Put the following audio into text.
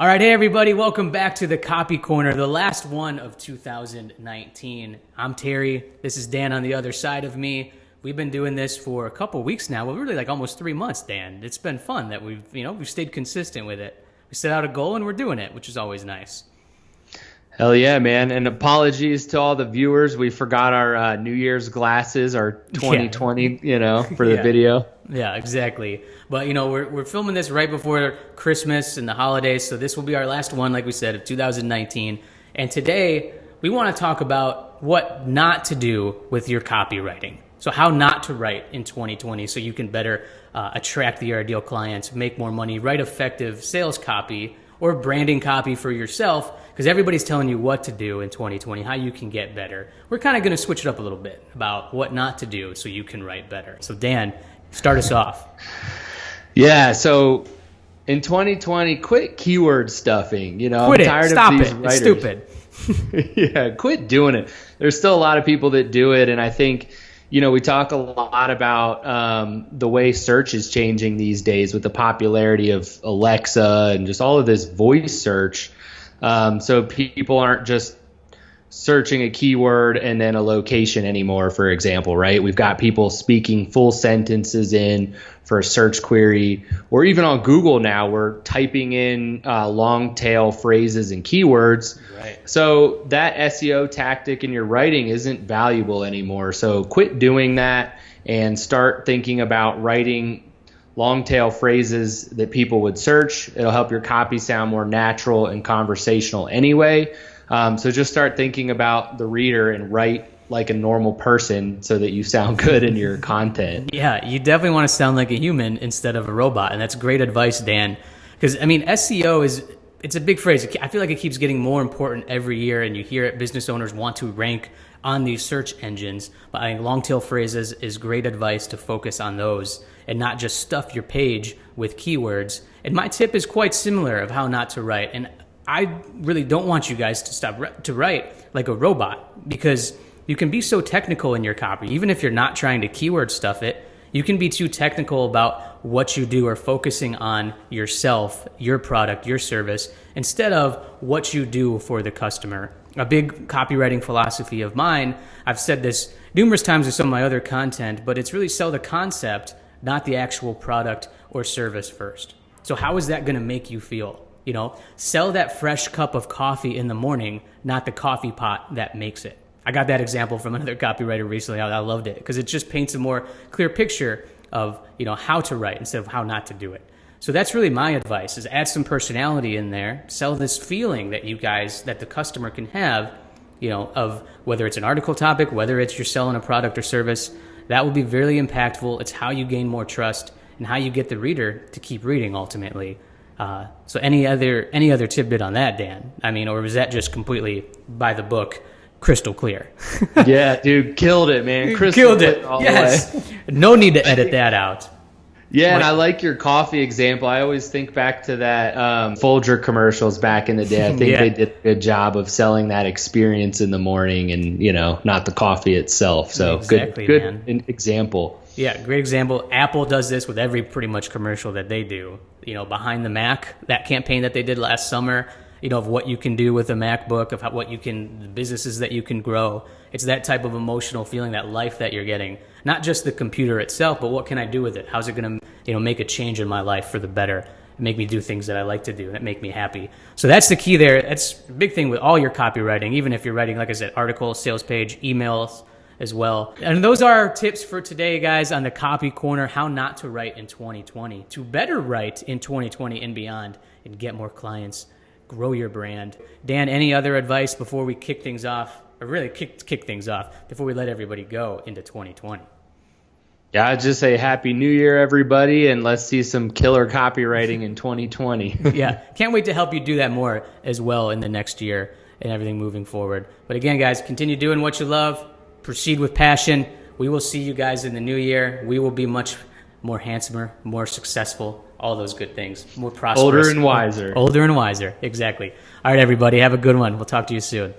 All right, hey everybody, welcome back to the Copy Corner, the last one of 2019. I'm Terry. This is Dan on the other side of me. We've been doing this for a couple weeks now. Well, really like almost 3 months, Dan. It's been fun that we've stayed consistent with it. We set out a goal and we're doing it, which is always nice. Hell yeah, man. And apologies to all the viewers. We forgot our New Year's glasses, our 2020, for the video. Yeah, exactly. But, we're filming this right before Christmas and the holidays, so this will be our last one, like we said, of 2019. And today, we want to talk about what not to do with your copywriting. So how not to write in 2020 so you can better attract your ideal clients, make more money, write effective sales copy or branding copy for yourself, because everybody's telling you what to do in 2020, how you can get better. We're kind of going to switch it up a little bit about what not to do so you can write better. So Dan, start us off. Yeah, so in 2020, quit keyword stuffing. Quit I'm tired Stop of these it. writers. It's stupid. Yeah, quit doing it. There's still a lot of people that do it, and I think we talk a lot about the way search is changing these days with the popularity of Alexa and just all of this voice search. So people aren't just searching a keyword and then a location anymore, for example, right? We've got people speaking full sentences in for a search query, or even on Google now, we're typing in long tail phrases and keywords. Right. So that SEO tactic in your writing isn't valuable anymore. So quit doing that and start thinking about writing long tail phrases that people would search. It'll help your copy sound more natural and conversational anyway. So just start thinking about the reader and write like a normal person so that you sound good in your content. Yeah, you definitely want to sound like a human instead of a robot. And that's great advice, Dan. Because, SEO it's a big phrase. I feel like it keeps getting more important every year, and you hear it. Business owners want to rank on these search engines. But I think long tail phrases is great advice to focus on those and not just stuff your page with keywords. And my tip is quite similar of how not to write. And I really don't want you guys to stop to write like a robot, because you can be so technical in your copy. Even if you're not trying to keyword stuff it, you can be too technical about what you do or focusing on yourself, your product, your service, instead of what you do for the customer. A big copywriting philosophy of mine, I've said this numerous times with some of my other content, but it's really sell the concept, not the actual product or service first. So how is that going to make you feel? Sell that fresh cup of coffee in the morning, not the coffee pot that makes it. I got that example from another copywriter recently. I loved it because it just paints a more clear picture of, how to write instead of how not to do it. So that's really my advice, is add some personality in there, sell this feeling that that the customer can have, of whether it's an article topic, whether it's you're selling a product or service. That will be very impactful. It's how you gain more trust and how you get the reader to keep reading ultimately. So any other tidbit on that, Dan? Or was that just completely by the book, crystal clear? Yeah, dude, killed it, man. Killed it. Yes. No need to edit that out. Yeah, and I like your coffee example. I always think back to that Folger commercials back in the day. I think they did a good job of selling that experience in the morning and, not the coffee itself. So exactly, good example. Yeah, great example. Apple does this with every pretty much commercial that they do. Behind the Mac, that campaign that they did last summer, of what you can do with a MacBook, of the businesses that you can grow. It's that type of emotional feeling, that life that you're getting. Not just the computer itself, but what can I do with it? How's it going to, make a change in my life for the better and make me do things that I like to do that make me happy? So that's the key there. That's a big thing with all your copywriting, even if you're writing, like I said, articles, sales page, emails as well. And those are our tips for today, guys, on the Copy Corner, how not to write in 2020, to better write in 2020 and beyond and get more clients, grow your brand. Dan, any other advice before we kick things off, or really kick things off, before we let everybody go into 2020? Yeah, I'd just say Happy New Year, everybody, and let's see some killer copywriting in 2020. Yeah, can't wait to help you do that more as well in the next year and everything moving forward. But again, guys, continue doing what you love. Proceed with passion. We will see you guys in the new year. We will be much more handsomer, more successful, all those good things, more prosperous. Older and wiser. Older and wiser, exactly. All right, everybody, have a good one. We'll talk to you soon.